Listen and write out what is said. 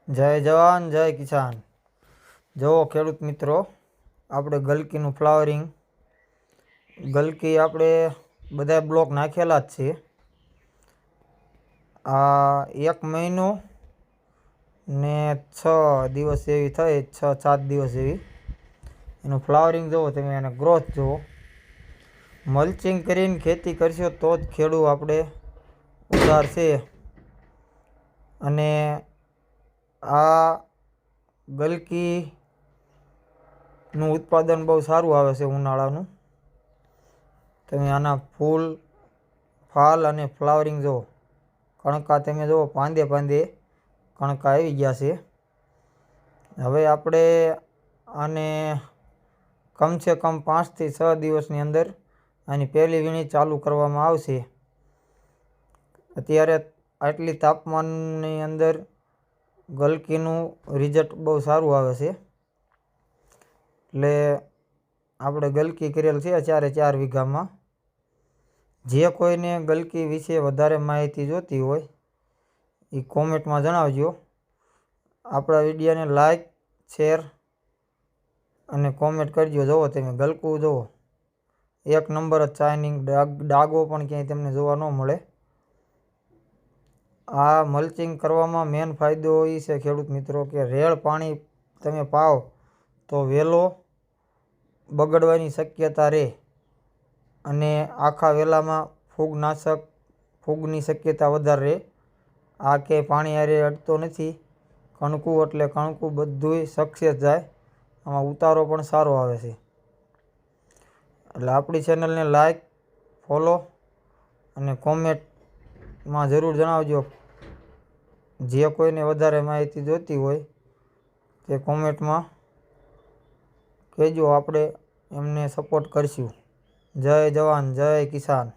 જય જવાન જય કિસાન। જો ખેડૂત મિત્રો, આપણે ગલકીનું ફ્લાવરિંગ, ગલકી આપણે બધા બ્લોક નાખેલા જ છે। આ 1 મહિનો ને 6 દિવસ જેવી થઈ, 6-7 દિવસ જેવી એનું ફ્લાવરિંગ જુઓ તમે, એને ગ્રોથ જુઓ। મલ્ચિંગ કરીને ખેતી કરશો તો જ ખેડૂત આપણે ઉધાર છે। અને આ ગલકીનું ઉત્પાદન બહુ સારું આવે છે ઉનાળાનું। તમે આના ફૂલ, ફાલ અને ફ્લાવરિંગ જુઓ, કણકા તમે જુઓ, પાંદે પાંદે કણકા આવી ગયા છે। હવે આપણે આને કમસે કમ 5 થી 6 દિવસની અંદર આની પહેલી વીણી ચાલુ કરવામાં આવશે। અત્યારે આટલી તાપમાનની અંદર ગલકીનું રિઝલ્ટ બહુ સારું આવે છે। એટલે આપણે ગલકી કરેલ છે 4 વીઘામાં। જે કોઈને ગલકી વિશે વધારે માહિતી જોતી હોય એ કોમેન્ટમાં જણાવજો। આપણા વિડીયોને લાઈક, શેર અને કોમેન્ટ કરજો। જુઓ તમે ગલકું જુઓ, 1 નંબર જ શાઇનિંગ, ડાઘો પણ ક્યાંય તમને જોવા ન મળે। આ મલ્ચિંગ કરવામાં મેન ફાયદો એ છે ખેડૂત મિત્રો કે રેડ પાણી તમે પાઓ તો વેલો બગડવાની શક્યતા રહે અને આખા વેલામાં ફૂગની શક્યતા વધારે રહે। આ કે પાણી હારે અડતો નથી, કણકું એટલે કણકું બધુંય સક્સેસ જાય, આમાં ઉતારો પણ સારો આવે છે। એટલે આપણી ચેનલને લાઈક, ફોલો અને કોમેન્ટમાં જરૂર જણાવજો। જે કોઈને વધારે માહિતી જોતી હોય તે કોમેન્ટમાં કહેજો, આપણે એમને સપોર્ટ કરીશું। જય જવાન જય કિસાન।